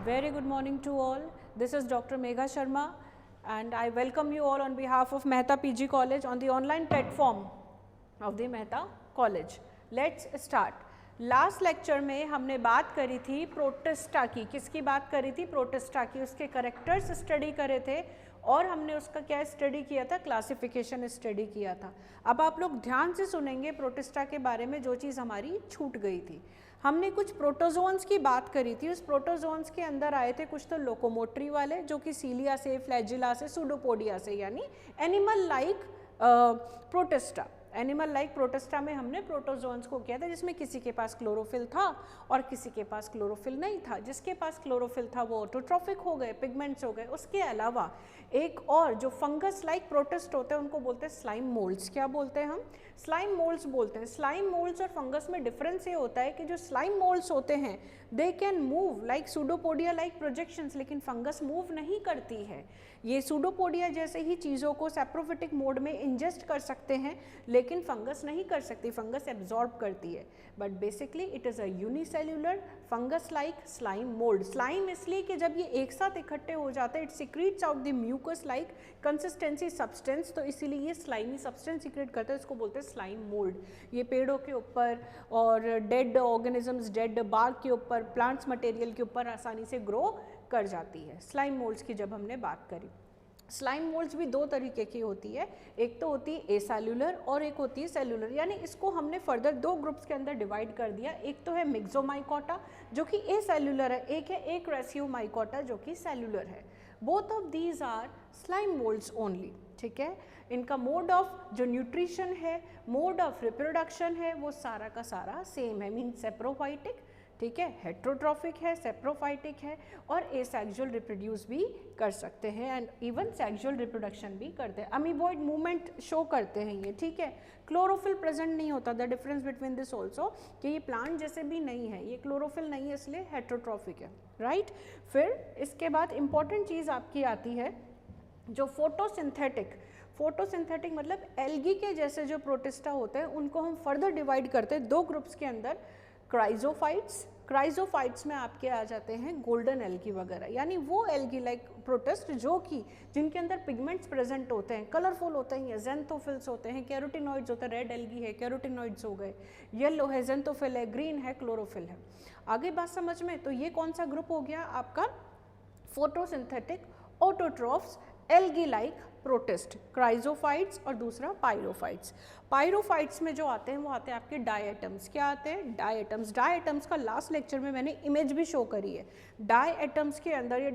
Very good morning to all. This is Dr. Megha Sharma and I welcome you all on behalf of Mehta PG College on the online platform of the Mehta College. Let's start. Last lecture में हमने बात करी थी protista की. किसकी बात करी थी? प्रोटिस्टा की. उसके करेक्टर्स स्टडी करे थे और हमने उसका क्या स्टडी किया था? क्लासिफिकेशन स्टडी किया था. अब आप लोग ध्यान से सुनेंगे प्रोटिस्टा के बारे में जो चीज़ हमारी छूट गई थी. हमने कुछ प्रोटोजोन्स की बात करी थी. उस प्रोटोजोन्स के अंदर आए थे कुछ तो लोकोमोटरी वाले जो कि सीलिया से, फ्लैजिला से, सूडोपोडिया से, यानी animal like protista. Animal like protista में हमने प्रोटोजोन्स को किया था जिसमें किसी के पास क्लोरोफिल था और किसी के पास क्लोरोफिल नहीं था. जिसके पास क्लोरोफिल था वो ऑटोट्रॉफिक हो गए, पिगमेंट्स हो गए. उसके अलावा एक और जो फंगस लाइक प्रोटिस्ट होते हैं उनको बोलते हैं स्लाइम मोल्ड्स. क्या बोलते हैं हम? स्लाइम मोल्ड्स बोलते हैं. स्लाइम मोल्ड्स और फंगस में डिफरेंस ये होता है कि जो स्लाइम मोल्ड्स होते हैं they can move like pseudopodia like projections, लेकिन फंगस मूव नहीं करती है. ये सूडोपोडिया जैसे ही चीज़ों को सैप्रोफिटिक मोड में इंजेस्ट कर सकते हैं लेकिन फंगस नहीं कर सकती. फंगस एब्जॉर्ब करती है. But basically it is a unicellular fungus like slime mould. Slime इसलिए कि जब ये एक साथ इकट्ठे हो जाते हैं it secretes out the mucus like consistency substance, तो इसीलिए ये स्लाइमी सब्सटेंस सिक्रेट करते हैं. इसको बोलते हैं स्लाइम मोल्ड. ये पेड़ों के ऊपर और डेड ऑर्गेनिजम्स, डेड बार्क के ऊपर, प्लांट्स मटेरियल के ऊपर आसानी से ग्रो कर जाती है. स्लाइम मोल्ड्स की जब हमने बात करी, स्लाइम मोल्ड्स भी दो तरीके की होती है. एक तो होती है एसेल्युलर और एक होती है सेल्युलर. यानी इसको हमने फर्दर दो ग्रुप्स के अंदर डिवाइड कर दिया. एक तो है मिक्सोमाइकोटा जो कि एसेल्युलर है, एक है एक्रेसियोमाइकोटा जो कि सेल्युलर है. Both of these are slime molds only. ठीक है. इनका मोड ऑफ जो न्यूट्रिशन है, मोड ऑफ रिप्रोडक्शन है, वो सारा का सारा सेम है. मीन सेप्रोफाइटिक, ठीक है, हेट्रोट्रॉफिक है, सेप्रोफाइटिक है और एसेक्सुअल रिप्रोड्यूस भी कर सकते हैं एंड इवन सेक्सुअल रिप्रोडक्शन भी करते हैं. अमीबॉइड मूवमेंट शो करते हैं ये. ठीक है. क्लोरोफिल प्रेजेंट नहीं होता. The difference between this also कि ये प्लांट जैसे भी नहीं है, ये क्लोरोफिल नहीं है इसलिए हेट्रोट्रॉफिक है. राइट. फिर इसके बाद इंपॉर्टेंट चीज़ आपकी आती है जो फोटोसिंथेटिक. फोटोसिंथेटिक मतलब एल्गी के जैसे जो प्रोटिस्टा होते हैं उनको हम फर्दर डिवाइड करते हैं दो ग्रुप्स के अंदर. क्राइजोफाइट्स. क्राइजोफाइट्स में आपके आ जाते हैं गोल्डन एल्गी वगैरह, यानी वो एल्गी लाइक प्रोटिस्ट जो कि जिनके अंदर पिगमेंट्स प्रेजेंट होते हैं, कलरफुल होते हैं, जेंथोफिल्स होते हैं, कैरोटिनॉइड्स होते हैं. रेड एल्गी है, कैरोटिनॉइड्स हो गए. येलो है, जेंथोफिल है. ग्रीन है, क्लोरोफिल है. आगे बात समझ में? तो ये कौन सा ग्रुप हो गया आपका? Photosynthetic, autotrophs, algae like protist, chrysophytes और दूसरा पायरोफाइट्स. पायरोफाइट्स में जो आते हैं वो आते हैं आपके डायएटम्स. क्या आते हैं? डायएटम्स. डायएटम्स का लास्ट लेक्चर में मैंने इमेज भी शो करी है. डायएटम्स के अंदर ये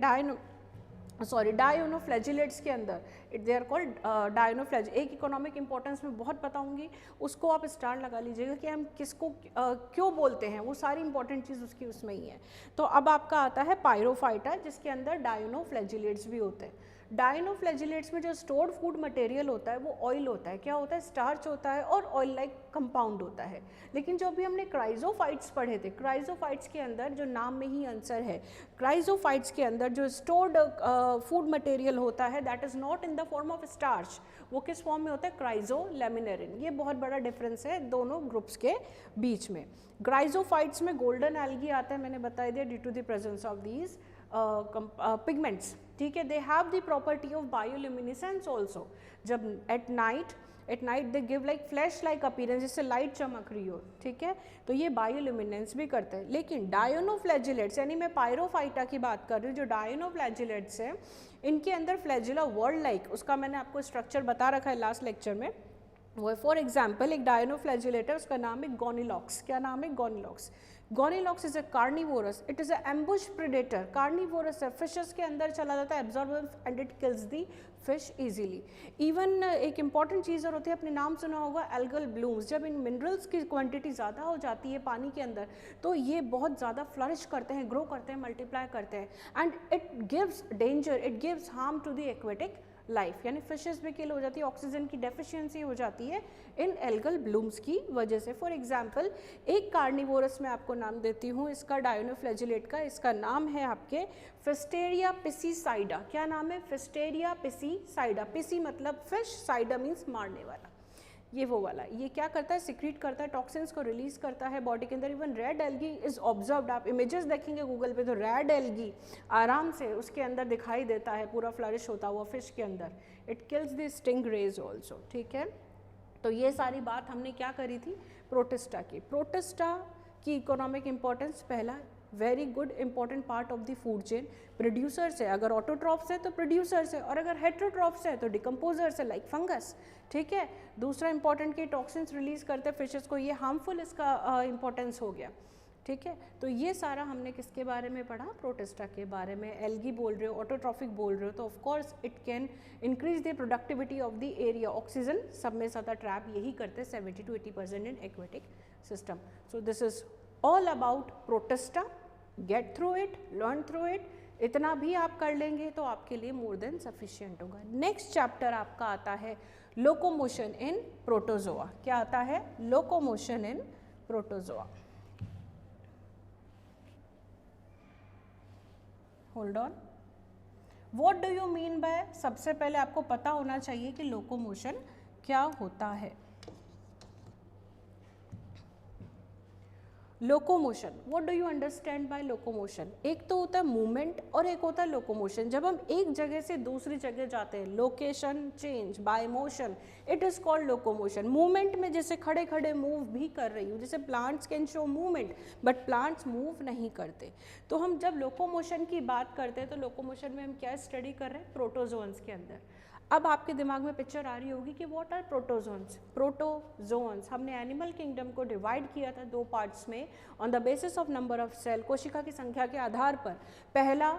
डायनोफ्लैजिलेट्स के अंदर दे आर कॉल्ड डायनोफ्लैज. एक इकोनॉमिक इंपॉर्टेंस में बहुत बताऊंगी, उसको आप स्टार लगा लीजिएगा कि हम किसको क्यों बोलते हैं, वो सारी इंपॉर्टेंट चीज़ उसकी उसमें ही है. तो अब आपका आता है पायरोफाइटा जिसके अंदर डायनोफ्लैजिलेट्स भी होते हैं. डायनोफ्लैजिलेट्स में जो स्टोर्ड फूड मटेरियल होता है वो ऑयल होता है. क्या होता है? स्टार्च होता है और ऑयल लाइक कंपाउंड होता है. लेकिन जो अभी हमने क्राइजोफाइट्स पढ़े थे, क्राइजोफाइट्स के अंदर जो नाम में ही आंसर है, क्राइजोफाइट्स के अंदर जो स्टोर्ड फूड मटेरियल होता है that is not in the form of starch. वो किस फॉर्म में होता है? क्राइजोलैमिनेरिन. ये बहुत बड़ा डिफरेंस है दोनों ग्रुप्स के बीच में. क्राइजोफाइट्स में गोल्डन एल्गी आता है, मैंने बता दिया, due to the presence of these pigments. ठीक है. They have the property of bioluminescence also. जब at night they give like flash like appearance, जिससे लाइट चमक रही हो. ठीक है. तो ये बायोल्यूमिनेंस भी करते हैं. लेकिन डायनोफ्लैजिलेट्स, यानी मैं पायरोफाइटा की बात कर रही हूँ, जो डायनोफ्लैजिलेट्स है इनके अंदर फ्लैजिला वर्ल्ड लाइक, उसका मैंने आपको स्ट्रक्चर बता रखा है लास्ट लेक्चर में. वो फॉर एग्जाम्पल एक डायनोफ्लैजिलेट है, उसका नाम है गोनिलॉक्स. क्या नाम है? Gonyaulax. Gonyaulax is a carnivorous. It is a ambush predator. Carnivorous है, फिशेस के अंदर चला जाता है, absorb and it kills the fish easily. Even एक इंपॉर्टेंट चीज़ और होती है, अपने नाम सुना होगा, एल्गल ब्लूम्स. जब इन मिनरल्स की क्वांटिटी ज़्यादा हो जाती है पानी के अंदर तो ये बहुत ज़्यादा फ्लरिश करते हैं, ग्रो करते हैं, मल्टीप्लाई करते हैं and it gives danger, it gives harm to the aquatic life. यानी फिशेस भी किल हो जाती है, ऑक्सीजन की डेफिशिएंसी हो जाती है इन एल्गल ब्लूम्स की वजह से. फॉर एग्जांपल एक कार्निवोरस में आपको नाम देती हूँ इसका, डायनोफ्लैजिलेट का. इसका नाम है आपके फिस्टेरिया पिसीसाइडा. क्या नाम है? फिस्टेरिया पिसीसाइडा. पिसी मतलब फिश, साइडा मीन्स मारने वाला. ये वो वाला, ये क्या करता है, सिक्रीट करता है, टॉक्सिन्स को रिलीज करता है बॉडी के अंदर। Even red algae is observed, आप इमेजेस देखेंगे गूगल पे तो रेड एल्गी आराम से उसके अंदर दिखाई देता है, पूरा फ्लरिश होता हुआ फिश के अंदर। It kills the sting rays also, ठीक है। तो ये सारी बात हमने क्या करी थी, प्रोटिस्टा की। प्रोटिस्टा की इकोनॉमिक इंपॉर्टेंस, पहला very good important part of the food chain, producers है, अगर ऑटोट्रॉफ्स है तो प्रोड्यूसर्स है, और अगर हेट्रोट्रॉफ्स है तो डिकम्पोजर्स है लाइक फंगस, ठीक है। दूसरा इंपॉर्टेंट कि टॉक्सिन्स रिलीज करते हैं फिशेस को, ये हार्मफुल इसका इंपॉर्टेंस हो गया, ठीक है। तो ये सारा हमने किसके बारे में पढ़ा, प्रोटिस्टा के बारे में। एल्गी बोल रहे हो, ऑटोट्रॉफिक बोल रहे हो, तो of course it can increase the productivity of the area. Oxygen सब में ज़्यादा ट्रैप यही करते हैं 70 to 80% in aquatic system. So this is all about protista. Get through it, learn through it, इतना भी आप कर लेंगे तो आपके लिए मोर देन सफिशिएंट होगा। नेक्स्ट चैप्टर आपका आता है लोकोमोशन इन प्रोटोजोआ। क्या आता है, locomotion in protozoa. Hold on, what do you mean by, सबसे पहले आपको पता होना चाहिए कि लोकोमोशन क्या होता है। Locomotion, what do you understand by locomotion, एक तो होता है मूवमेंट और एक होता है लोकोमोशन। जब हम एक जगह से दूसरी जगह जाते हैं, location change bye motion, it is called locomotion. Movement में जैसे खड़े खड़े मूव भी कर रही हूँ, जैसे plants can show movement but plants move नहीं करते। तो हम जब लोकोमोशन की बात करते हैं तो लोकोमोशन में हम क्या स्टडी कर रहे हैं, प्रोटोजोन्स के अंदर। अब आपके दिमाग में पिक्चर आ रही होगी कि व्हाट आर प्रोटोजोन्स। प्रोटोजोन्स हमने एनिमल किंगडम को डिवाइड किया था 2 पार्ट्स में on the basis of number of cell, कोशिका की संख्या के आधार पर। पहला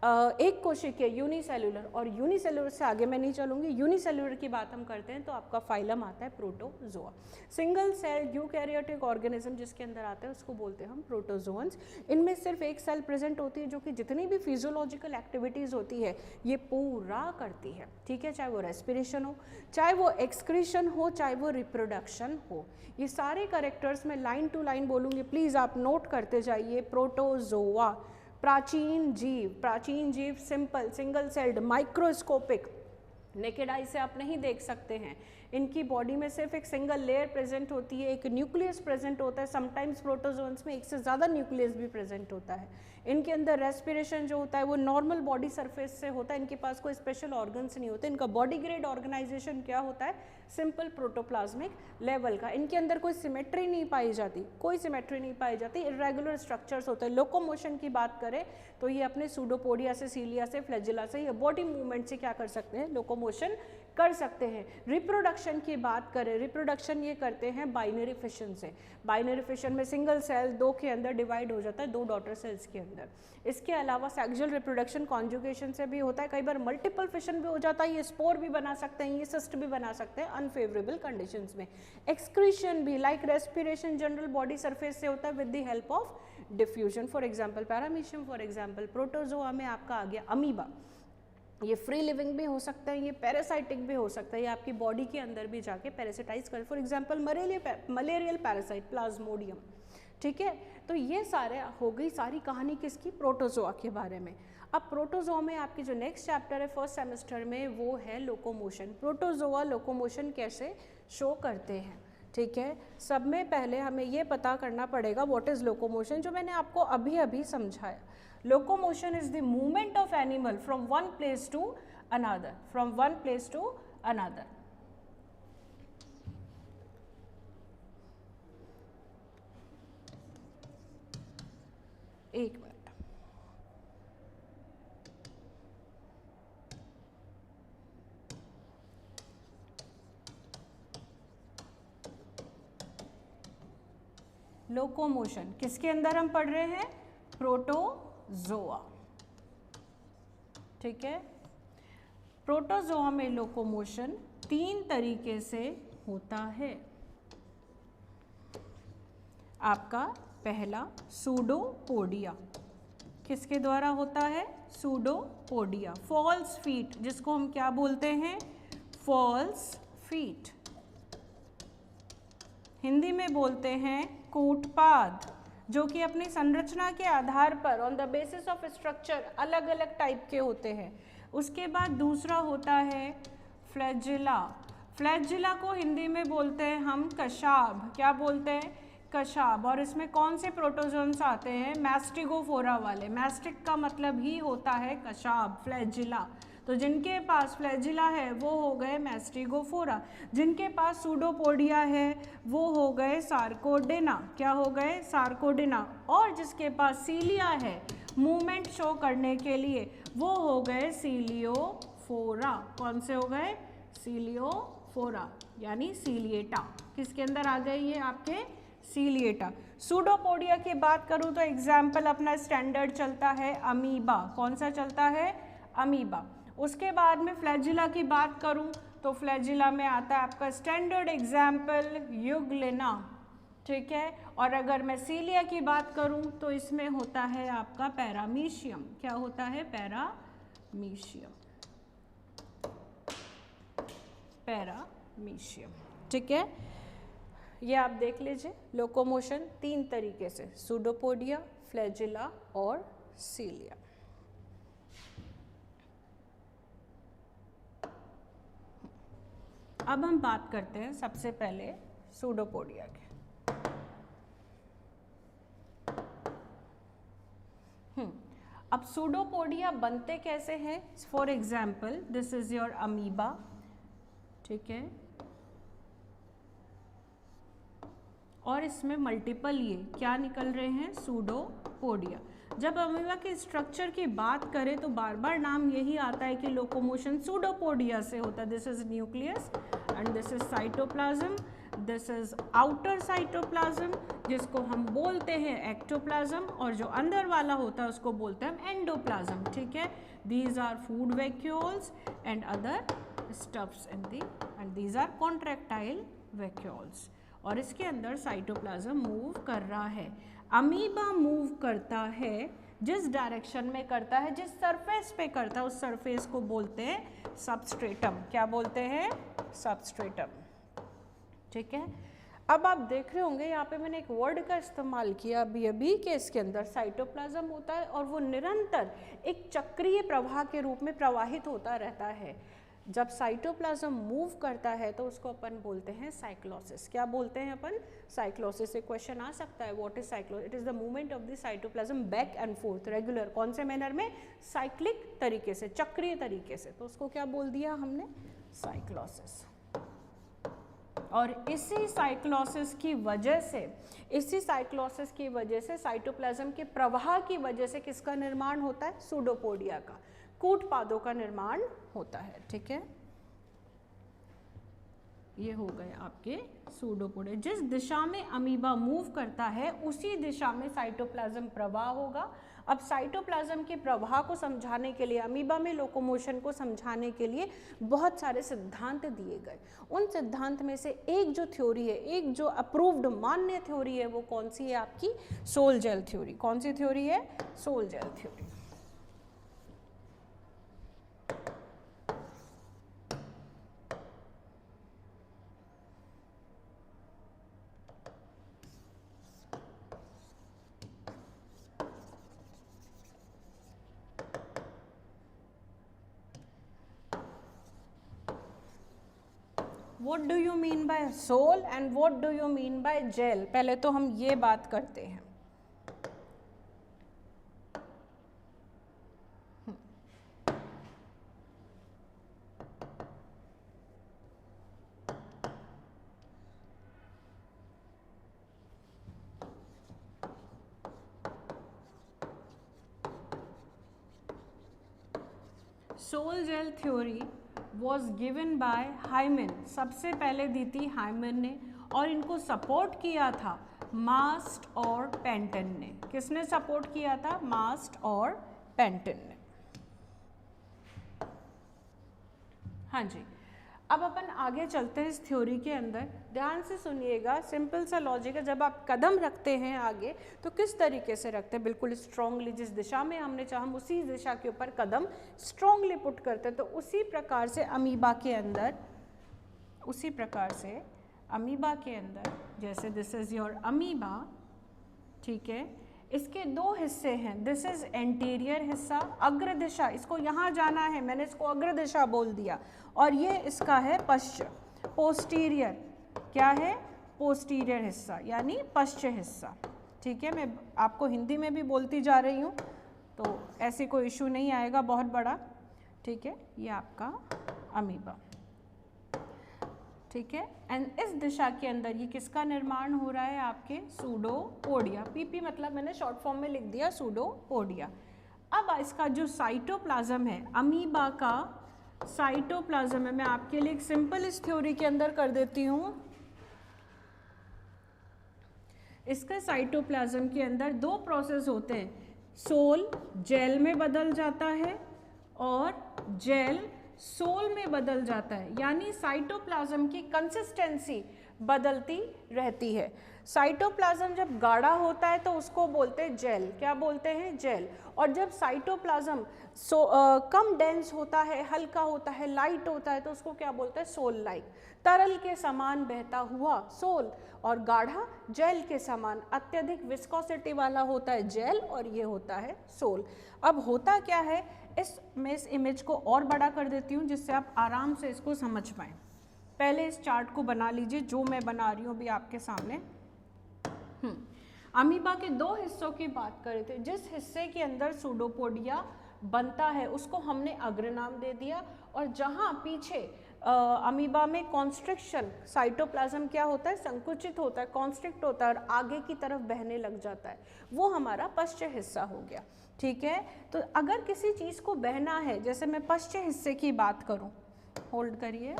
एक कोशिकीय यूनिसेलुलर, और यूनिसेलुलर से आगे मैं नहीं चलूंगी, यूनिसेलुलर की बात हम करते हैं तो आपका फाइलम आता है protozoa. Single cell eukaryotic organism जिसके अंदर आता है उसको बोलते हैं हम प्रोटोजोन्स। इनमें सिर्फ एक सेल प्रेजेंट होती है जो कि जितनी भी फिजियोलॉजिकल एक्टिविटीज होती है ये पूरा करती है, ठीक है। चाहे वो रेस्पिरेशन हो, चाहे वो एक्सक्रीशन हो, चाहे वो रिप्रोडक्शन हो, ये सारे कैरेक्टर्स में लाइन टू लाइन बोलूँगी, प्लीज़ आप नोट करते जाइए। प्रोटोजोआ, प्राचीन जीव simple single celled microscopic, naked eye से आप नहीं देख सकते हैं। इनकी बॉडी में सिर्फ एक सिंगल लेयर प्रेजेंट होती है, एक न्यूक्लियस प्रेजेंट होता है, समटाइम्स प्रोटोजोन्स में एक से ज़्यादा न्यूक्लियस भी प्रेजेंट होता है। इनके अंदर रेस्पिरेशन जो होता है वो नॉर्मल बॉडी सरफेस से होता है, इनके पास कोई स्पेशल ऑर्गन्स नहीं होते। इनका बॉडी ग्रेड ऑर्गेनाइजेशन क्या होता है, सिंपल प्रोटोप्लाज्मिक लेवल का। इनके अंदर कोई सिमेट्री नहीं पाई जाती, कोई सिमेट्री नहीं पाई जाती, इरेगुलर स्ट्रक्चर्स होते हैं। लोकोमोशन की बात करें तो ये अपने सूडोपोडिया से, सीलिया से, फ्लैजिला से, ये बॉडी मूवमेंट से क्या कर सकते हैं, लोकोमोशन कर सकते हैं। रिप्रोडक्शन की बात करें, रिप्रोडक्शन ये करते हैं बाइनरी फिशन से। बाइनरी फिशन में सिंगल सेल 2 के अंदर डिवाइड हो जाता है, 2 डॉटर सेल्स के अंदर। इसके अलावा सेक्सुअल रिप्रोडक्शन कॉन्जुगेशन से भी होता है, कई बार मल्टीपल फिशन भी हो जाता है, ये स्पोर भी बना सकते हैं, ये सिस्ट भी बना सकते हैं अनफेवरेबल कंडीशंस में। एक्सक्रीशन भी like respiration general body surface से होता है with the help of diffusion. For example paramecium, for example protozoa में आपका आ गया अमीबा, ये फ्री लिविंग भी हो सकता है, ये पैरासाइटिक भी हो सकता है, ये आपकी बॉडी के अंदर भी जाके पैरासिटाइज करे। For example malarial parasite Plasmodium, ठीक है। तो ये सारे हो गई सारी कहानी किसकी, प्रोटोजोआ के बारे में। अब प्रोटोजोआ में आपकी जो नेक्स्ट चैप्टर है फर्स्ट सेमेस्टर में वो है लोकोमोशन। प्रोटोजोआ लोकोमोशन कैसे शो करते हैं, ठीक है। सब में पहले हमें ये पता करना पड़ेगा व्हाट इज लोकोमोशन, जो मैंने आपको अभी अभी समझाया। Locomotion is the movement of animal from one place to another, from one place to another. एक मिनट, लोकोमोशन किसके अंदर हम पढ़ रहे हैं, प्रोटोजोआ, ठीक है। प्रोटोजोआ में लोकोमोशन 3 तरीके से होता है। आपका पहला सूडोपोडिया, किसके द्वारा होता है, सूडोपोडिया। फॉल्स फीट, जिसको हम क्या बोलते हैं, फॉल्स फीट, हिंदी में बोलते हैं कूटपाद, जो कि अपनी संरचना के आधार पर on the basis of structure अलग अलग टाइप के होते हैं। उसके बाद दूसरा होता है फ्लैजिला। फ्लैजिला को हिंदी में बोलते हैं हम कशाब, क्या बोलते हैं, कशाब। और इसमें कौन से प्रोटोजोन्स आते हैं, मैस्टिगोफोरा वाले। मैस्टिक का मतलब ही होता है कशाब, फ्लैजिला। तो जिनके पास फ्लैजिला है वो हो गए मैस्टिगोफोरा, जिनके पास सूडोपोडिया है वो हो गए सार्कोडेना, क्या हो गए, सार्कोडेना। और जिसके पास सीलिया है मूवमेंट शो करने के लिए वो हो गए सीलियोफोरा। कौन से हो गए, सीलियोफोरा यानी सीलिएटा। किसके अंदर आ गए ये आपके, सीलिएटा। सूडोपोडिया की बात करूं तो एग्जाम्पल अपना स्टैंडर्ड चलता है अमीबा। कौन सा चलता है, अमीबा। उसके बाद में फ्लैजिला की बात करूं तो फ्लैजिला में आता है आपका स्टैंडर्ड एग्जाम्पल यूग्लिना, ठीक है। और अगर मैं सीलिया की बात करूं तो इसमें होता है आपका पैरामीशियम, क्या होता है, पैरामीशियम, पैरामीशियम, ठीक है। ये आप देख लीजिए, लोकोमोशन 3 तरीके से, सूडोपोडिया, फ्लैजिला और सीलिया। अब हम बात करते हैं सबसे पहले सूडोपोडिया के। अब सूडोपोडिया बनते कैसे हैं, for example this is your amoeba, ठीक है। और इसमें मल्टीपल ये क्या निकल रहे हैं, सूडोपोडिया। जब अमीबा के स्ट्रक्चर की बात करें तो बार बार नाम यही आता है कि लोकोमोशन सूडोपोडिया से होता है। This is nucleus and this is cytoplasm, this is outer cytoplasm जिसको हम बोलते हैं एक्टोप्लाज्म, और जो अंदर वाला होता है उसको बोलते हैं हम एंडोप्लाज्म, ठीक है। These are food vacuoles and other stuffs in the, and these are contractile vacuoles. और इसके अंदर साइटोप्लाज्म मूव कर रहा है। अमीबा मूव करता है जिस डायरेक्शन में करता है, जिस सरफेस पे करता है, उस सरफेस को बोलते हैं सबस्ट्रेटम, क्या बोलते हैं, सबस्ट्रेटम, ठीक है। अब आप देख रहे होंगे यहाँ पे मैंने एक वर्ड का इस्तेमाल किया अभी कि इसके अंदर साइटोप्लाज्म होता है और वो निरंतर एक चक्रीय प्रवाह के रूप में प्रवाहित होता रहता है। जब साइटोप्लाज्म मूव करता है तो उसको अपन बोलते हैं साइक्लोसिस, क्या बोलते हैं अपन, साइक्लोसिस। से क्वेश्चन आ सकता है what is cyclosis, it is the movement of the cytoplasm back and fourth regular, कौन से मैनर में, साइक्लिक तरीके से, चक्रीय तरीके से, तो उसको क्या बोल दिया हमने, साइक्लोसिस। और इसी साइक्लोसिस की वजह से साइटोप्लाज्म के प्रवाह की वजह से किसका निर्माण होता है, सूडोपोडिया का, कूट पादों का निर्माण होता है, ठीक है। ये हो गए आपके सूडोपोडिया। जिस दिशा में अमीबा मूव करता है उसी दिशा में साइटोप्लाज्म प्रवाह होगा। अब साइटोप्लाज्म के प्रवाह को समझाने के लिए, अमीबा में लोकोमोशन को समझाने के लिए बहुत सारे सिद्धांत दिए गए। उन सिद्धांत में से एक जो थ्योरी है, एक जो अप्रूव्ड मान्य थ्योरी है, वो कौन सी है आपकी, सोल जेल थ्योरी। कौन सी थ्योरी है, soul gel theory. What do you mean by soul and what do you mean by gel? पहले तो हम ये बात करते हैं। Sol gel theory was given by Hyman, सबसे पहले दी थी हाइमन ने, और इनको सपोर्ट किया था मास्ट और पेंटन ने। किसने सपोर्ट किया था, मास्ट और पेंटन ने। हाँ जी, अब अपन आगे चलते हैं इस थ्योरी के अंदर। ध्यान से सुनिएगा, सिंपल सा लॉजिक है। जब आप कदम रखते हैं आगे तो किस तरीके से रखते हैं, बिल्कुल स्ट्रांगली, जिस दिशा में हमने चाहा हम उसी दिशा के ऊपर कदम स्ट्रांगली पुट करते हैं। तो उसी प्रकार से अमीबा के अंदर, जैसे दिस इज योर अमीबा, ठीक है, इसके दो हिस्से हैं। दिस इज एंटीरियर हिस्सा, अग्र दिशा, इसको यहाँ जाना है, मैंने इसको अग्र दिशा बोल दिया, और ये इसका है पश्च। पोस्टीरियर, क्या है? पोस्टीरियर हिस्सा यानी पश्च हिस्सा। ठीक है, मैं आपको हिंदी में भी बोलती जा रही हूँ तो ऐसे कोई इशू नहीं आएगा बहुत बड़ा। ठीक है, ये आपका अमीबा। ठीक है, एंड इस दिशा के अंदर ये किसका निर्माण हो रहा है? आपके सूडोपोडिया। पीपी मतलब मैंने शॉर्ट फॉर्म में लिख दिया सूडोपोडिया। अब इसका जो साइटोप्लाज्म है, अमीबा का साइटोप्लाज्म है, मैं आपके लिए एक सिंपल इस थ्योरी के अंदर कर देती हूँ। इसका साइटोप्लाज्म के अंदर दो प्रोसेस होते हैं, सोल जेल में बदल जाता है और जेल सोल में बदल जाता है, यानी साइटोप्लाज्म की कंसिस्टेंसी बदलती रहती है। साइटोप्लाज्म जब गाढ़ा होता है तो उसको बोलते हैं जेल। क्या बोलते हैं? जेल। और जब साइटोप्लाज्म कम डेंस होता है, हल्का होता है, लाइट होता है, तो उसको क्या बोलते हैं? Sol like. तरल के समान बहता हुआ सोल और गाढ़ा जेल के समान अत्यधिक विस्कोसिटी वाला होता है जेल, और ये होता है सोल। अब होता क्या है, मैं इस इमेज को और बड़ा कर देती हूँ जिससे आप आराम से इसको समझ पाएँ। पहले इस चार्ट को बना लीजिए जो मैं बना रही हूँ अभी आपके सामने। अमीबा के दो हिस्सों की बात कर रहे थे। जिस हिस्से के अंदर सूडोपोडिया बनता है उसको हमने अग्र नाम दे दिया, और जहाँ पीछे अमीबा में कॉन्स्ट्रिक्शन, साइटोप्लाज्म क्या होता है? संकुचित होता है, कॉन्स्ट्रिक्ट होता है और आगे की तरफ बहने लग जाता है, वो हमारा पश्च हिस्सा हो गया। ठीक है, तो अगर किसी चीज़ को बहना है, जैसे मैं पश्च हिस्से की बात करूं, होल्ड करिए,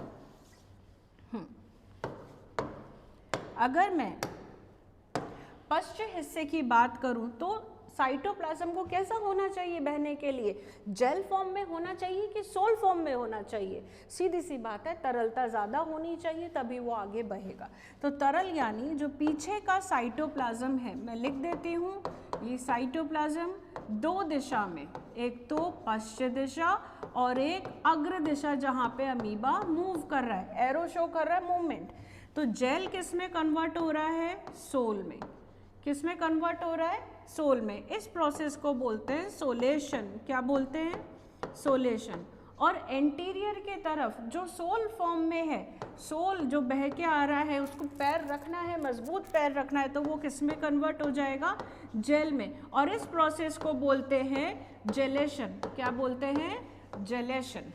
अगर मैं पश्च हिस्से की बात करूं तो साइटोप्लाज्म को कैसा होना चाहिए बहने के लिए? जेल फॉर्म में होना चाहिए कि सोल फॉर्म में होना चाहिए? सीधी सी बात है, तरलता ज़्यादा होनी चाहिए तभी वो आगे बहेगा। तो तरल यानी जो पीछे का साइटोप्लाज्म है, मैं लिख देती हूँ, ये साइटोप्लाज्म दो दिशा में, एक तो पश्च दिशा और एक अग्र दिशा जहाँ पे अमीबा मूव कर रहा है, एरो शो कर रहा है मूवमेंट। तो जेल किस में कन्वर्ट हो रहा है? सोल में। किस में कन्वर्ट हो रहा है? सोल में। इस प्रोसेस को बोलते हैं सोलेशन। क्या बोलते हैं? सोलेशन। और एंटीरियर के तरफ जो सोल फॉर्म में है, सोल जो बह के आ रहा है, उसको पैर रखना है, मजबूत पैर रखना है, तो वो किस में कन्वर्ट हो जाएगा? जेल में। और इस प्रोसेस को बोलते हैं जेलेशन। क्या बोलते हैं? जेलेशन।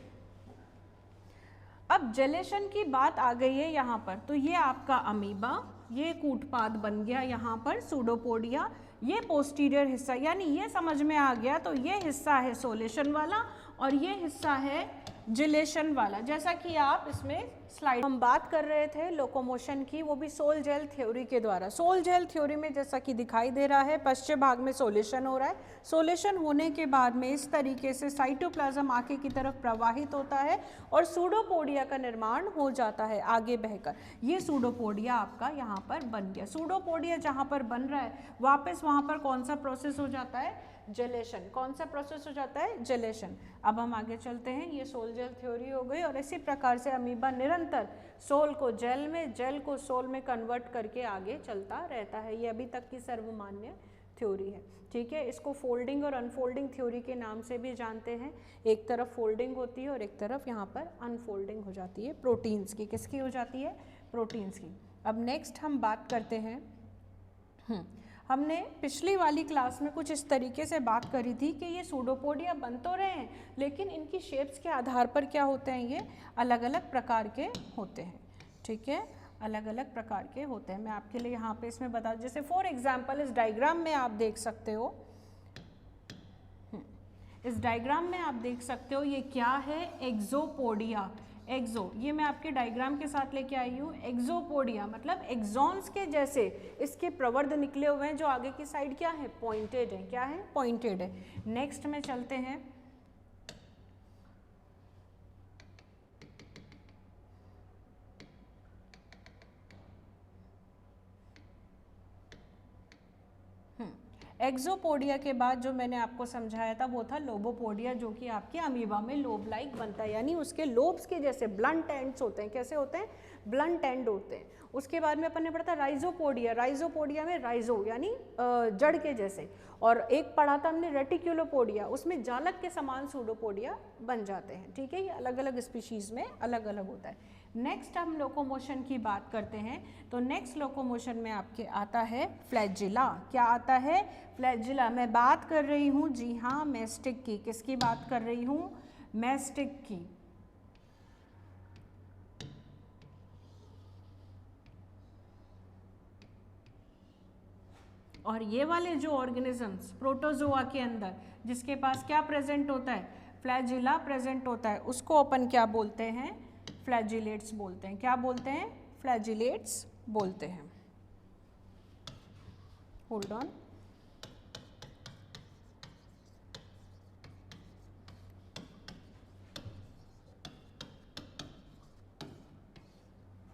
अब जेलेशन की बात आ गई है यहाँ पर, तो ये आपका अमीबा, ये कूटपाद बन गया यहाँ पर सूडोपोडिया, ये पोस्टीरियर हिस्सा, यानी ये समझ में आ गया। तो ये हिस्सा है सोलेशन वाला और ये हिस्सा है जिलेशन वाला। जैसा कि आप इसमें स्लाइड हम बात कर रहे थे लोकोमोशन की, वो भी सोल जेल थ्योरी के द्वारा। सोल जेल थ्योरी में जैसा कि दिखाई दे रहा है, पश्चिम भाग में सोलेशन हो रहा है। सोलेशन होने के बाद में इस तरीके से साइटोप्लाज्म आगे की तरफ प्रवाहित होता है और सूडोपोडिया का निर्माण हो जाता है आगे बहकर। ये सूडोपोडिया आपका यहाँ पर बन गया। सूडोपोडिया जहाँ पर बन रहा है, वापस वहाँ पर कौन सा प्रोसेस हो जाता है? जेलेशन। कौन सा प्रोसेस हो जाता है? जेलेशन। अब हम आगे चलते हैं, ये सोल जेल थ्योरी हो गई। और इसी प्रकार से अमीबा निरंतर सोल को जेल में, जेल को सोल में कन्वर्ट करके आगे चलता रहता है। ये अभी तक की सर्वमान्य थ्योरी है। ठीक है, इसको फोल्डिंग और अनफोल्डिंग थ्योरी के नाम से भी जानते हैं। एक तरफ फोल्डिंग होती है और एक तरफ यहाँ पर अनफोल्डिंग हो जाती है प्रोटीन्स की। किसकी हो जाती है? प्रोटीन्स की। अब नेक्स्ट हम बात करते हैं, हमने पिछली वाली क्लास में कुछ इस तरीके से बात करी थी कि ये सूडोपोडिया बन तो रहे हैं, लेकिन इनकी शेप्स के आधार पर क्या होते हैं? ये अलग अलग प्रकार के होते हैं। ठीक है, अलग अलग प्रकार के होते हैं। मैं आपके लिए यहाँ पे इसमें बता, जैसे फॉर एग्जांपल इस डायग्राम में आप देख सकते हो, इस डायग्राम में आप देख सकते हो ये क्या है? एक्सोपोडिया। एक्सो, ये मैं आपके डायग्राम के साथ लेके आई हूँ। एक्सोपोडिया मतलब एक्सॉन्स के जैसे इसके प्रवर्ध निकले हुए हैं, जो आगे की साइड क्या है? पॉइंटेड है। क्या है? पॉइंटेड है। नेक्स्ट में चलते हैं, एक्सोपोडिया के बाद जो मैंने आपको समझाया था वो था लोबोपोडिया, जो कि आपके अमीबा में लोब लाइक बनता है, यानी उसके लोब्स के जैसे ब्लंट एंड्स होते हैं। कैसे होते हैं? ब्लंट एंड होते हैं। उसके बाद में अपन ने पढ़ा था राइजोपोडिया। राइजोपोडिया में राइजो यानी जड़ के जैसे, और एक पढ़ा था हमने रेटिक्युलोपोडिया, उसमें जालक के समान सूडोपोडिया बन जाते हैं। ठीक है, ये अलग अलग स्पीशीज़ में अलग अलग होता है। नेक्स्ट हम लोकोमोशन की बात करते हैं, तो नेक्स्ट लोकोमोशन में आपके आता है फ्लैजिला। क्या आता है? फ्लैजिला। मैं बात कर रही हूँ, जी हाँ, मैस्टिक की। किसकी बात कर रही हूँ? मैस्टिक की। और ये वाले जो ऑर्गेनिजम्स प्रोटोजोआ के अंदर जिसके पास क्या प्रेजेंट होता है? फ्लैजिला प्रेजेंट होता है, उसको अपन क्या बोलते हैं? फ्लैजिलेट्स बोलते हैं। क्या बोलते हैं? फ्लैजिलेट्स बोलते हैं। Hold on.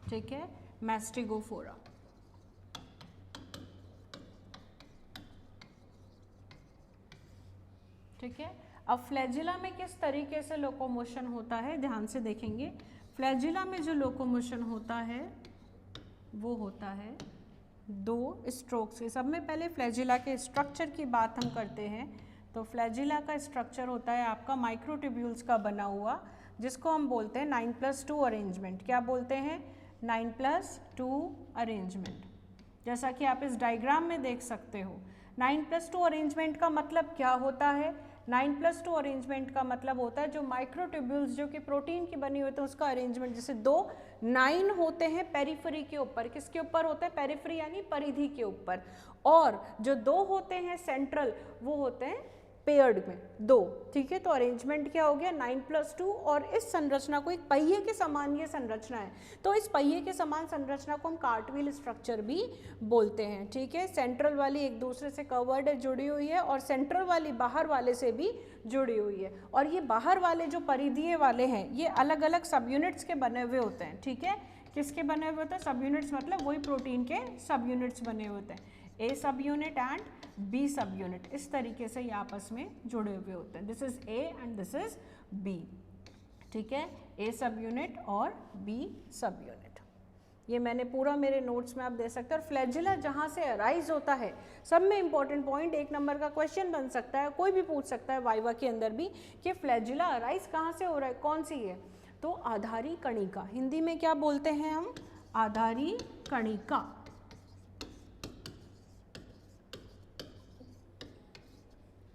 ठीक है, मैस्टिगोफोरा। ठीक है, अब फ्लैजिला में किस तरीके से लोकोमोशन होता है, ध्यान से देखेंगे। फ्लैजिला में जो लोकोमोशन होता है वो होता है 2 स्ट्रोक्स के। सब में पहले फ्लैजिला के स्ट्रक्चर की बात हम करते हैं। तो फ्लैजिला का स्ट्रक्चर होता है आपका माइक्रोट्यूब्यूल्स का बना हुआ, जिसको हम बोलते हैं 9+2 अरेंजमेंट। क्या बोलते हैं? 9+2 अरेंजमेंट। जैसा कि आप इस डायग्राम में देख सकते हो, 9+2 अरेंजमेंट का मतलब क्या होता है? 9+2 अरेंजमेंट का मतलब होता है जो माइक्रोट्यूब्यूल्स जो कि प्रोटीन की बनी होती है उसका अरेंजमेंट। जैसे 9 होते हैं पेरिफेरी के ऊपर। किसके ऊपर होते हैं? पेरिफेरी यानी परिधि के ऊपर। और जो 2 होते हैं सेंट्रल, वो होते हैं पेयर्ड में 2। ठीक है, तो अरेंजमेंट क्या हो गया? 9+2। और इस संरचना को, एक पहिए के समान ये संरचना है, तो इस पहिए के समान संरचना को हम कार्टव्हील स्ट्रक्चर भी बोलते हैं। ठीक है, सेंट्रल वाली एक दूसरे से कवर्ड है, जुड़ी हुई है, और सेंट्रल वाली बाहर वाले से भी जुड़ी हुई है। और ये बाहर वाले जो परिधीय वाले हैं ये अलग अलग सब यूनिट्स के बने हुए होते हैं। ठीक है, किसके बने हुए होते हैं? सब यूनिट्स, मतलब वही प्रोटीन के सब यूनिट्स बने हुए होते हैं। A subunit and B subunit, इस तरीके से ये आपस में जुड़े हुए होते हैं। This is A and this is B. ठीक है, ए सब यूनिट और बी सब यूनिट। ये मैंने पूरा मेरे नोट्स में आप दे सकते हैं। और फ्लैजिला जहाँ से अराइज होता है, सब में इंपॉर्टेंट पॉइंट, 1 नंबर का क्वेश्चन बन सकता है, कोई भी पूछ सकता है वाइवा के अंदर भी, कि फ्लैजिला अराइज कहाँ से हो रहा है, कौन सी है? तो आधारी कणिका, हिंदी में क्या बोलते हैं हम? आधारी कणिका।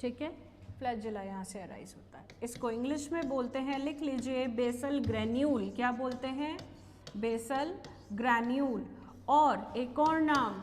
ठीक है, फ्लैजिला यहाँ से अराइज होता है। इसको इंग्लिश में बोलते हैं, लिख लीजिए, बेसल ग्रेन्यूल। क्या बोलते हैं? Basal granule. और एक और नाम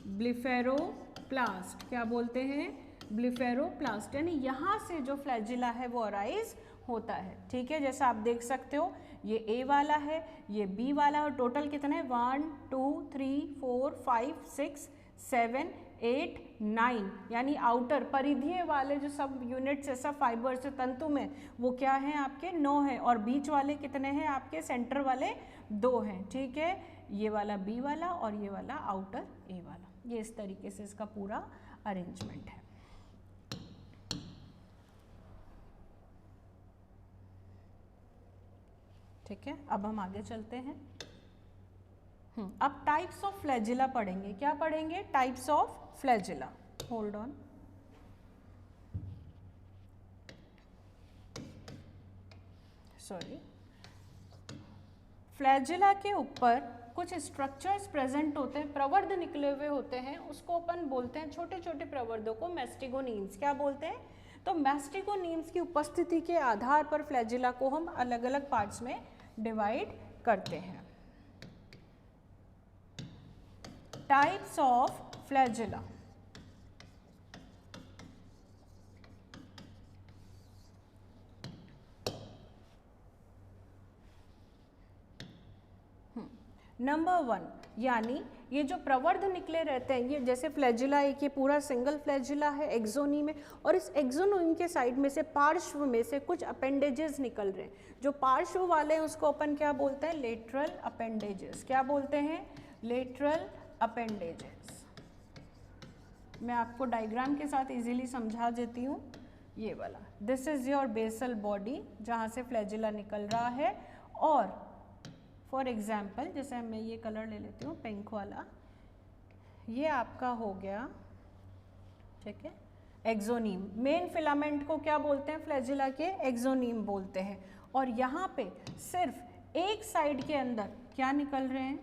ब्लिफेरोप्लास्ट। क्या बोलते हैं? ब्लिफेरोप्लास्ट। यानी यहाँ से जो फ्लैजिला है वो अराइज होता है। ठीक है, जैसा आप देख सकते हो, ये ए वाला है, ये बी वाला, और टोटल कितने? 1 2 3 4 5 6 7 8 9, यानी आउटर परिधीय वाले जो सब यूनिट्स है, सब फाइबर्स है तंतु में, वो क्या है आपके? 9 है। और बीच वाले कितने हैं आपके? सेंटर वाले 2 हैं। ठीक है, ये वाला बी वाला और ये वाला आउटर ए वाला। ये इस तरीके से इसका पूरा अरेंजमेंट है। ठीक है, अब हम आगे चलते हैं। अब टाइप्स ऑफ फ्लैजिला पढ़ेंगे। क्या पढ़ेंगे? Types of flagella. Hold on. Sorry, flagella के ऊपर कुछ स्ट्रक्चर्स प्रेजेंट होते हैं, प्रवर्ध निकले हुए होते हैं, उसको अपन बोलते हैं, छोटे छोटे प्रवर्धों को मैस्टिगोनीम्स। क्या बोलते हैं? तो मैस्टिगोनीम्स की उपस्थिति के आधार पर फ्लैजिला को हम अलग अलग पार्ट्स में डिवाइड करते हैं। Types of flagella. नंबर 1, यानी ये जो प्रवर्ध निकले रहते हैं, ये जैसे फ्लैजिला एक ये पूरा सिंगल फ्लैजिला है एक्सोनी में, और इस एक्सोनीम के साइड में से, पार्श्व में से कुछ अपेंडेजेस निकल रहे हैं। जो पार्श्व वाले हैं उसको अपन क्या बोलते हैं? Lateral appendages. क्या बोलते हैं? Lateral appendages. मैं आपको डायग्राम के साथ इजीली समझा देती हूँ। ये वाला, this is your basal body जहाँ से फ्लैजिला निकल रहा है। और फॉर एग्जाम्पल, जैसे मैं ये कलर ले लेती हूँ पिंक वाला, ये आपका हो गया, ठीक है, एक्सोनीम। मेन फिलामेंट को क्या बोलते हैं? फ्लैजिला के एक्सोनीम बोलते हैं। और यहाँ पे सिर्फ एक साइड के अंदर क्या निकल रहे हैं,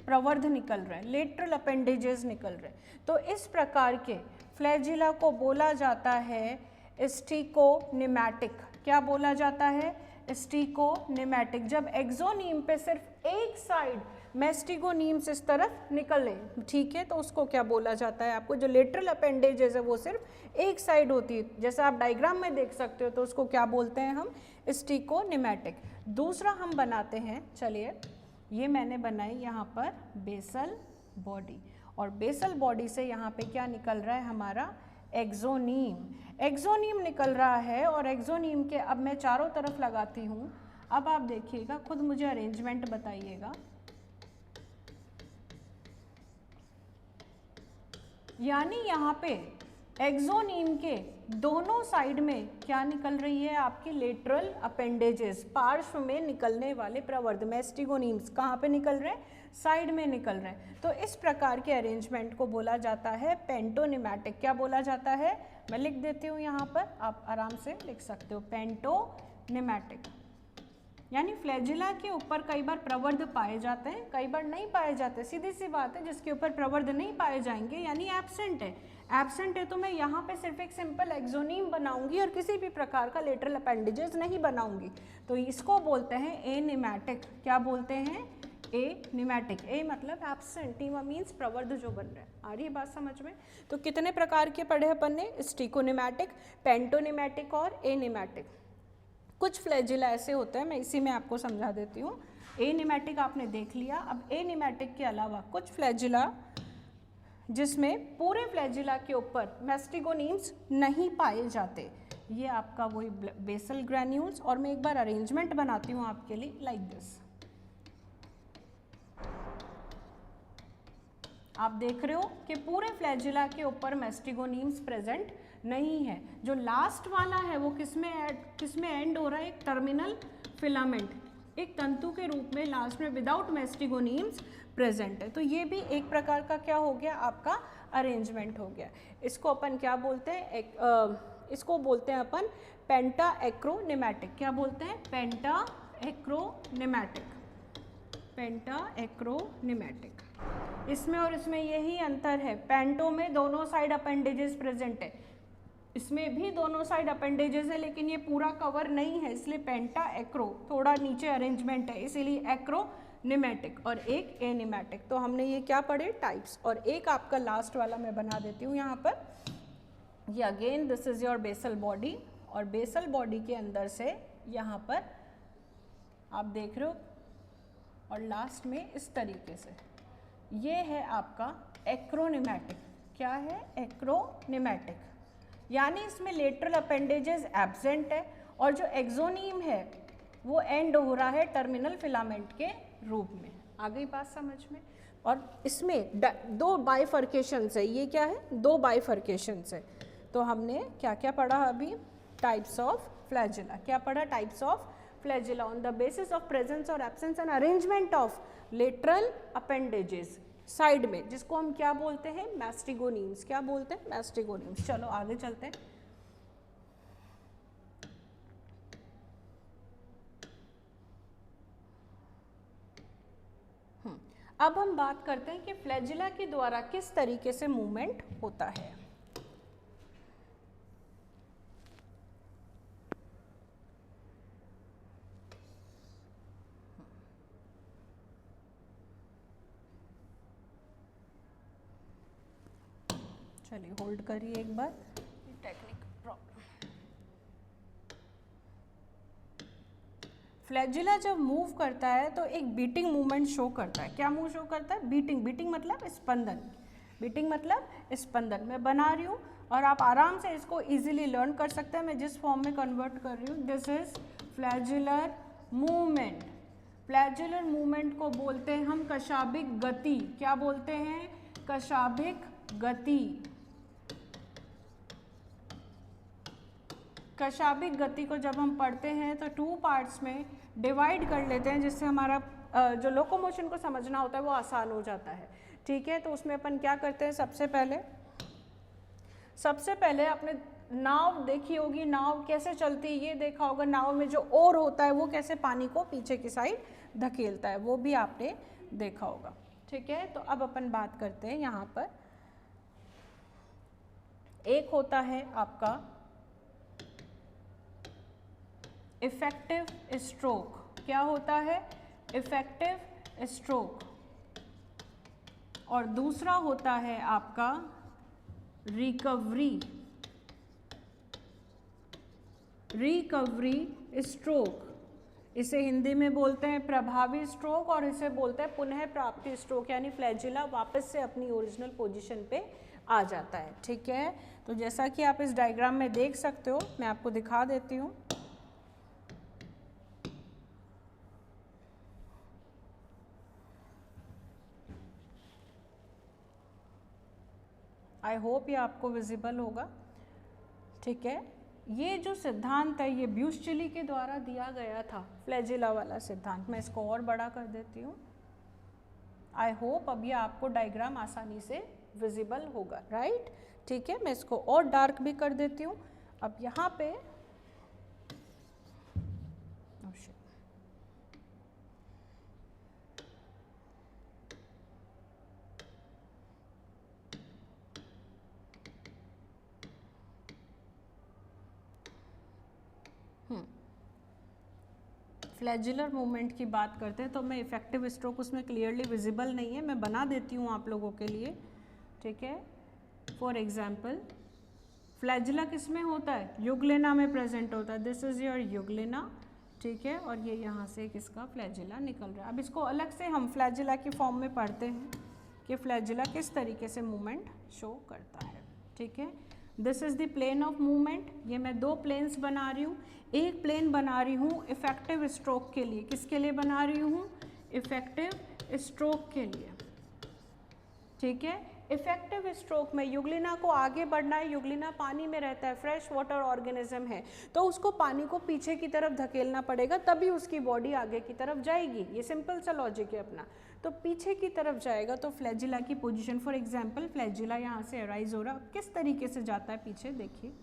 प्रवर्ध निकल रहे हैं, लेटरल अपेंडेजेस निकल रहे हैं। तो इस प्रकार के फ्लैजिला को बोला जाता है स्टिकोनिमैटिक। क्या बोला जाता है? स्टिकोनिमैटिक। जब एक्सोनीम पे सिर्फ एक साइड मेस्टिगोनीम्स इस तरफ निकले, ठीक है, तो उसको क्या बोला जाता है? आपको जो लेटरल अपेंडेजेस है वो सिर्फ एक साइड होती है, जैसा आप डायग्राम में देख सकते हो, तो उसको क्या बोलते हैं हम? स्टिकोनिमैटिक। दूसरा हम बनाते हैं, चलिए ये मैंने बनाई यहाँ पर बेसल बॉडी, और बेसल बॉडी से यहाँ पे क्या निकल रहा है हमारा? एक्सोनीम। एक्सोनीम निकल रहा है, और एक्सोनीम के अब मैं चारों तरफ लगाती हूँ। अब आप देखिएगा, खुद मुझे अरेंजमेंट बताइएगा। यानी यहाँ पे एक्सोनीम के दोनों साइड में क्या निकल रही है? आपकी लेटरल अपेंडेजेस, पार्श्व में निकलने वाले प्रवर्ध, मेस्टिगोनीम्स कहाँ पे निकल रहे हैं? साइड में निकल रहे हैं। तो इस प्रकार के अरेंजमेंट को बोला जाता है पेंटोनिमैटिक। क्या बोला जाता है? मैं लिख देती हूँ यहाँ पर, आप आराम से लिख सकते हो, पेंटोनिमैटिक। यानी फ्लैजिला के ऊपर कई बार प्रवर्ध पाए जाते हैं, कई बार नहीं पाए जाते, सीधी सी बात है। जिसके ऊपर प्रवर्ध नहीं पाए जाएंगे यानी एब्सेंट है। एब्सेंट है तो मैं यहाँ पे सिर्फ एक सिंपल एक्सोनीम बनाऊंगी और किसी भी प्रकार का लेटरल अपेंडेजेस नहीं बनाऊंगी, तो इसको बोलते हैं एनिमैटिक। क्या बोलते हैं? एनिमैटिक। ए मतलब एब्सेंट, टीमा मीन्स प्रवर्ध जो बन रहा है। आ रही है बात समझ में? तो कितने प्रकार के पढ़े अपन ने? स्टिकोनिमैटिक, पेंटोनिमैटिक और एनिमैटिक। कुछ फ्लैजिला ऐसे होते हैं, मैं इसी में आपको समझा देती हूँ। एनिमैटिक आपने देख लिया। अब एनिमैटिक के अलावा कुछ फ्लैजिला जिसमें पूरे फ्लैजिला के ऊपर मेस्टिगोनीम्स नहीं पाए जाते, ये आपका वही बेसल ग्रैन्यूल्स। और मैं एक बार अरेंजमेंट बनाती हूँ आपके लिए, लाइक दिस। आप देख रहे हो कि पूरे फ्लैजिला के ऊपर मेस्टिगोनीम्स प्रेजेंट नहीं है। जो लास्ट वाला है वो किसमें एंड हो रहा है? एक टर्मिनल फिलामेंट, एक तंतु के रूप में लास्ट में विदाउट मेस्टिगोनीम्स प्रेजेंट है। तो ये भी एक प्रकार का क्या हो गया? आपका अरेंजमेंट हो गया। इसको अपन क्या बोलते हैं? इसको बोलते हैं अपन पेंटाएक्रोनिमैटिक। क्या बोलते हैं? पेंटाएक्रोनिमैटिक। पेंटाएक्रोनिमैटिक। इसमें और इसमें यही अंतर है, पेंटो में दोनों साइड अपेंडेजेस प्रेजेंट है, इसमें भी दोनों साइड अपेंडेजेस है, लेकिन ये पूरा कवर नहीं है, इसलिए पेंटा एक्रो, थोड़ा नीचे अरेंजमेंट है, इसीलिए एक्रोनिमैटिक और एक एनिमैटिक। तो हमने ये क्या पढ़े? टाइप्स। और एक आपका लास्ट वाला मैं बना देती हूँ यहाँ पर। ये again this is your basal body, और बेसल बॉडी के अंदर से यहाँ पर आप देख रहे हो, और लास्ट में इस तरीके से ये है आपका एक्रोनिमैटिक। क्या है? एक्रोनिमैटिक। यानी इसमें लेटरल अपेंडेजेस एब्सेंट है, और जो एक्सोनीम है वो एंड हो रहा है टर्मिनल फिलामेंट के रूप में। आ गई बात समझ में? और इसमें दो बाइफर्केशंस है। ये क्या है? दो बाइफर्केशंस है। तो हमने क्या क्या पढ़ा अभी? Types of flagella. क्या पढ़ा? Types of flagella on the basis of presence और absence and arrangement of lateral appendages side में, जिसको हम क्या बोलते हैं? मैस्टिगोनीम्स। क्या बोलते हैं? मैस्टिगोनीम्स। चलो आगे चलते हैं। अब हम बात करते हैं कि फ्लैजिला के द्वारा किस तरीके से मूवमेंट होता है। चलिए होल्ड करिए एक बार, टेक्निक प्रॉब्लम। फ्लैजिला जब मूव करता है तो एक बीटिंग मूवमेंट शो करता है। क्या मूव शो करता है? बीटिंग। बीटिंग मतलब स्पंदन। बीटिंग मतलब स्पंदन। मैं बना रही हूँ और आप आराम से इसको इजीली लर्न कर सकते हैं। मैं जिस फॉर्म में कन्वर्ट कर रही हूँ, this is flagellar movement. Flagellar movement को बोलते हैं हम कशाभिक गति। क्या बोलते हैं? कशाभिक गति। कशाभिक गति को जब हम पढ़ते हैं तो टू पार्ट्स में डिवाइड कर लेते हैं, जिससे हमारा जो लोकोमोशन को समझना होता है वो आसान हो जाता है। ठीक है, तो उसमें अपन क्या करते हैं? सबसे पहले अपने नाव देखी होगी, नाव कैसे चलती है ये देखा होगा, नाव में जो ओर होता है वो कैसे पानी को पीछे की साइड धकेलता है, वो भी आपने देखा होगा। ठीक है, तो अब अपन बात करते हैं यहाँ पर, एक होता है आपका इफेक्टिव स्ट्रोक। क्या होता है? Effective stroke. और दूसरा होता है आपका रिकवरी स्ट्रोक। इसे हिंदी में बोलते हैं प्रभावी स्ट्रोक और इसे बोलते हैं पुनः प्राप्ति स्ट्रोक, यानी फ्लैजिला वापस से अपनी ओरिजिनल पोजीशन पे आ जाता है। ठीक है, तो जैसा कि आप इस डायग्राम में देख सकते हो, मैं आपको दिखा देती हूँ। आई होप ये आपको विजिबल होगा। ठीक है, ये जो सिद्धांत है ये ब्यूस-चिली के द्वारा दिया गया था, फ्लैजिला वाला सिद्धांत। मैं इसको और बड़ा कर देती हूँ। आई होप अब ये आपको डायग्राम आसानी से विजिबल होगा, राइट। ठीक है, मैं इसको और डार्क भी कर देती हूँ। अब यहाँ पे फ्लैजिलर मूवमेंट की बात करते हैं तो मैं इफेक्टिव स्ट्रोक उसमें क्लियरली विजिबल नहीं है, मैं बना देती हूँ आप लोगों के लिए। ठीक है, फॉर एग्जाम्पल फ्लैजिला किस में होता है? युग्लिना में प्रेजेंट होता है। This is your euglena. ठीक है, और ये यहाँ से किसका फ्लैजिला निकल रहा है। अब इसको अलग से हम फ्लैजिला की फॉर्म में पढ़ते हैं कि फ्लैजिला किस तरीके से मूवमेंट शो करता है। ठीक है, this is the plane of movement. ये मैं दो प्लेन्स बना रही हूँ। एक प्लेन बना रही हूँ इफेक्टिव स्ट्रोक के लिए। किसके लिए बना रही हूँ? इफेक्टिव स्ट्रोक के लिए। ठीक है, इफेक्टिव स्ट्रोक में युग्लिना को आगे बढ़ना है। युग्लिना पानी में रहता है, फ्रेश वाटर ऑर्गेनिज्म है, तो उसको पानी को पीछे की तरफ धकेलना पड़ेगा, तभी उसकी बॉडी आगे की तरफ जाएगी। ये सिंपल सा लॉजिक है अपना। तो पीछे की तरफ जाएगा तो फ्लैजिला की पोजीशन, फॉर एग्जांपल फ्लैजिला यहाँ से अराइज हो रहा, किस तरीके से जाता है पीछे देखिए।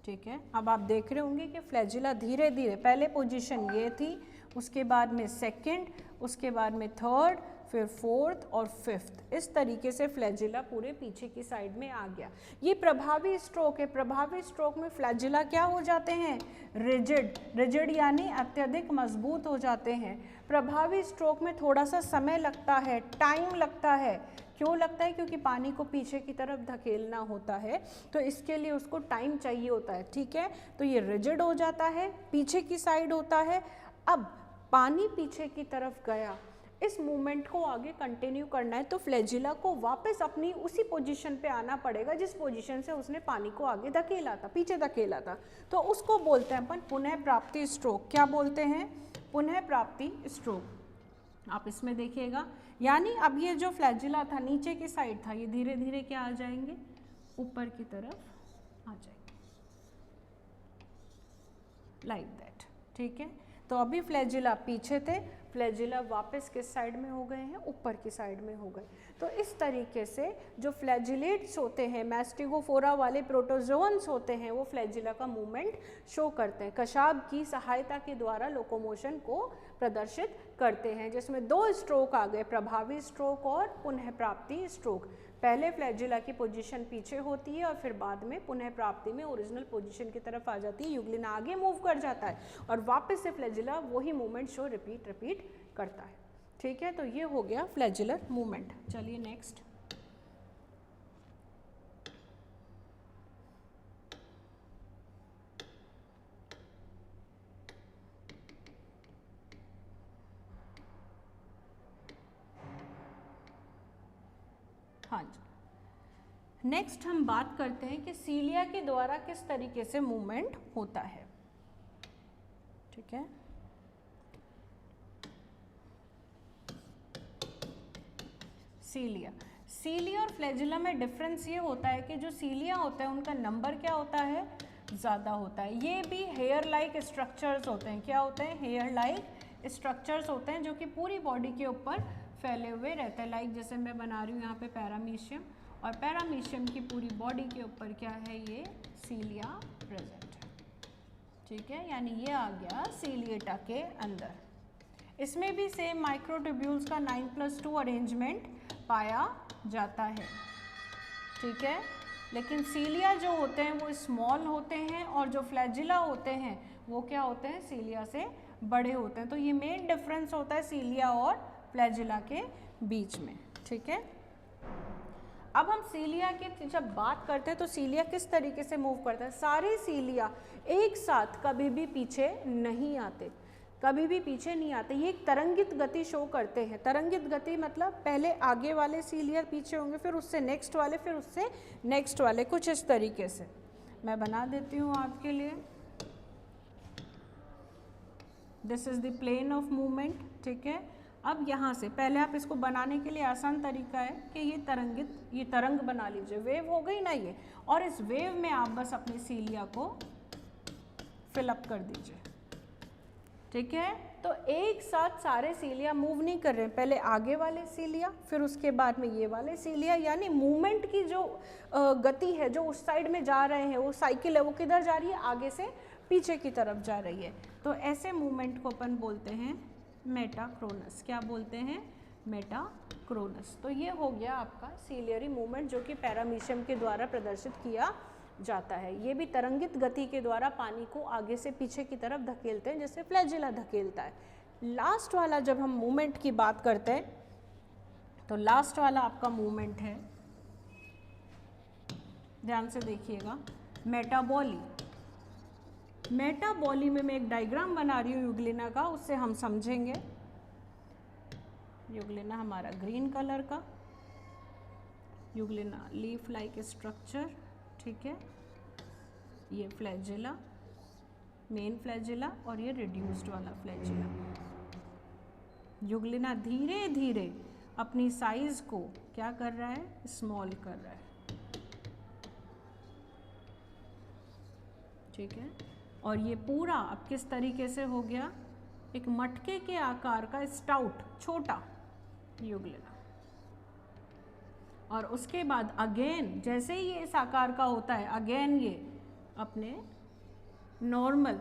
ठीक है, अब आप देख रहे होंगे कि फ्लैजिला धीरे धीरे, पहले पोजीशन ये थी, उसके बाद में सेकंड, उसके बाद में थर्ड, फिर फोर्थ और फिफ्थ, इस तरीके से फ्लैजिला पूरे पीछे की साइड में आ गया। ये प्रभावी स्ट्रोक है। प्रभावी स्ट्रोक में फ्लैजिला क्या हो जाते हैं? रिजिड। रिजिड यानी अत्यधिक मजबूत हो जाते हैं। प्रभावी स्ट्रोक में थोड़ा सा समय लगता है, टाइम लगता है। क्यों लगता है? क्योंकि पानी को पीछे की तरफ धकेलना होता है, तो इसके लिए उसको टाइम चाहिए होता है। ठीक है, तो ये रिजिड हो जाता है, पीछे की साइड होता है। अब पानी पीछे की तरफ गया, इस मूवमेंट को आगे कंटिन्यू करना है तो फ्लैजिला को वापस अपनी उसी पोजीशन पे आना पड़ेगा जिस पोजीशन से उसने पानी को आगे धकेला था, पीछे धकेला था। तो उसको बोलते हैं अपन पुनः प्राप्ति स्ट्रोक। क्या बोलते हैं? पुनः प्राप्ति स्ट्रोक। आप इसमें देखिएगा, यानी अब ये जो फ्लैजिला था नीचे की साइड था, ये धीरे धीरे क्या आ जाएंगे? ऊपर की तरफ आ जाएंगे, लाइक दैट। ठीक है, तो अभी फ्लैजिला पीछे थे, फ्लैजिला वापस किस साइड में हो गए हैं? ऊपर की साइड में हो गए। तो इस तरीके से जो फ्लैजिलेट्स होते हैं, मैस्टिगोफोरा वाले प्रोटोजोअन्स होते हैं, वो फ्लैजिला का मूवमेंट शो करते हैं, कशाब की सहायता के द्वारा लोकोमोशन को प्रदर्शित करते हैं, जिसमें दो स्ट्रोक आ गए, प्रभावी स्ट्रोक और पुनः प्राप्ति स्ट्रोक। पहले फ्लैजिला की पोजीशन पीछे होती है और फिर बाद में पुनः प्राप्ति में ओरिजिनल पोजीशन की तरफ आ जाती है। युग्लिना आगे मूव कर जाता है और वापस से फ्लैजिला वही मूवमेंट शो रिपीट करता है। ठीक है, तो ये हो गया फ्लैजिलर मूवमेंट। चलिए नेक्स्ट। हाँ जी, नेक्स्ट हम बात करते हैं कि सीलिया के द्वारा किस तरीके से मूवमेंट होता है। ठीक है, सीलिया और फ्लैजिला में डिफरेंस ये होता है कि जो सीलिया होता है उनका नंबर क्या होता है? ज़्यादा होता है। ये भी हेयर लाइक स्ट्रक्चर्स होते हैं। क्या होते हैं? हेयर लाइक स्ट्रक्चर्स होते हैं जो कि पूरी बॉडी के ऊपर फैले हुए रहते हैं। लाइक जैसे मैं बना रही हूँ यहाँ पे पैरामीशियम, और पैरामीशियम की पूरी बॉडी के ऊपर क्या है, ये सीलिया प्रेजेंट है, ठीक है, यानी ये आ गया सीलिएटा के अंदर। इसमें भी सेम माइक्रोट्यूब्यूल्स का 9+2 अरेंजमेंट पाया जाता है, ठीक है, लेकिन सीलिया जो होते हैं वो स्मॉल होते हैं और जो फ्लैजिला होते हैं वो क्या होते हैं, सीलिया से बड़े होते हैं। तो ये मेन डिफरेंस होता है सीलिया और फ्लैजिला के बीच में, ठीक है। अब हम सीलिया की जब बात करते हैं तो सीलिया किस तरीके से मूव करता है। सारे सीलिया एक साथ कभी भी पीछे नहीं आते, कभी भी पीछे नहीं आते, ये एक तरंगित गति शो करते हैं। तरंगित गति मतलब पहले आगे वाले सीलिया पीछे होंगे, फिर उससे नेक्स्ट वाले, फिर उससे नेक्स्ट वाले, कुछ इस तरीके से। मैं बना देती हूँ आपके लिए। This is the plane of movement, ठीक है। अब यहाँ से पहले आप इसको बनाने के लिए आसान तरीका है कि ये तरंग बना लीजिए, वेव हो गई ना ये, और इस वेव में आप बस अपने सीलिया को फिलअप कर दीजिए, ठीक है। तो एक साथ सारे सीलिया मूव नहीं कर रहे हैं, पहले आगे वाले सीलिया, फिर उसके बाद में ये वाले सीलिया, यानी मूवमेंट की जो गति है, जो उस साइड में जा रहे हैं, वो साइकिल है, वो किधर जा रही है, आगे से पीछे की तरफ जा रही है। तो ऐसे मूवमेंट को अपन बोलते हैं मेटाक्रोनस। क्या बोलते हैं, मेटाक्रोनस। तो ये हो गया आपका सीलियरी मूवमेंट जो कि पैरामीशियम के द्वारा प्रदर्शित किया जाता है। ये भी तरंगित गति के द्वारा पानी को आगे से पीछे की तरफ धकेलते हैं, जैसे फ्लैजिला धकेलता है। लास्ट वाला जब हम मूवमेंट की बात करते हैं तो लास्ट वाला आपका मूवमेंट है, ध्यान से देखिएगा, मेटाबॉली। मेटाबॉली में मैं एक डायग्राम बना रही हूँ यूग्लिना का, उससे हम समझेंगे। यूग्लिना हमारा ग्रीन कलर का, यूग्लिना लीफ लाइक स्ट्रक्चर, ठीक है। ये फ्लैजिला, मेन फ्लैजिला, और ये रिड्यूस्ड वाला फ्लैजिला। यूग्लिना धीरे धीरे अपनी साइज को क्या कर रहा है, स्मॉल कर रहा है, ठीक है। और ये पूरा अब किस तरीके से हो गया, एक मटके के आकार का स्टाउट छोटा यूग्लिना। और उसके बाद अगेन जैसे ही ये इस आकार का होता है, अगेन ये अपने नॉर्मल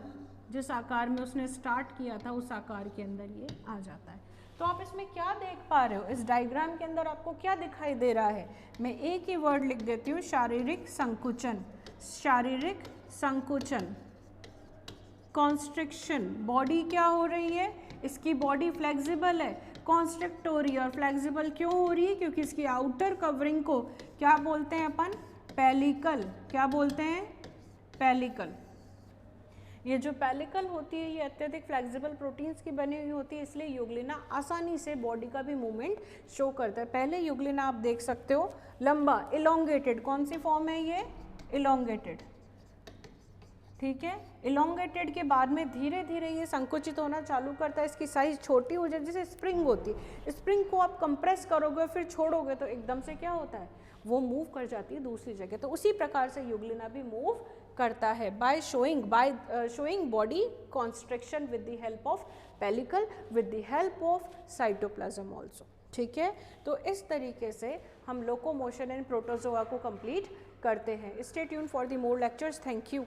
जिस आकार में उसने स्टार्ट किया था उस आकार के अंदर ये आ जाता है। तो आप इसमें क्या देख पा रहे हो, इस डायग्राम के अंदर आपको क्या दिखाई दे रहा है। मैं एक ही वर्ड लिख देती हूँ, शारीरिक संकुचन। शारीरिक संकुचन, कॉन्स्ट्रिक्शन। बॉडी क्या हो रही है, इसकी बॉडी फ्लेक्सिबल है, कॉन्स्ट्रिक्ट हो रही है। और फ्लेक्सिबल क्यों हो रही है, क्योंकि इसकी आउटर कवरिंग को क्या बोलते हैं अपन, पेलिकल। क्या बोलते हैं, पेलिकल। ये जो पेलिकल होती है ये अत्यधिक फ्लेक्सिबल प्रोटीन्स की बनी हुई होती है, इसलिए यूग्लिना आसानी से बॉडी का भी मूवमेंट शो करता है। पहले यूग्लिना आप देख सकते हो लंबा, इलोंगेटेड, कौन सी फॉर्म है ये, इलोंगेटेड, ठीक है। इलोंगेटेड के बाद में धीरे धीरे ये संकुचित होना चालू करता है, इसकी साइज छोटी हो जाती है, जैसे स्प्रिंग होती है। स्प्रिंग को आप कंप्रेस करोगे फिर छोड़ोगे तो एकदम से क्या होता है, वो मूव कर जाती है दूसरी जगह। तो उसी प्रकार से यूग्लिना भी मूव करता है by showing body constriction with the help of pellicle, with the help of cytoplasm also, ठीक है। तो इस तरीके से हम लोकोमोशन इन प्रोटोजोआ को कंप्लीट करते हैं। Stay tuned for the more lectures. Thank you.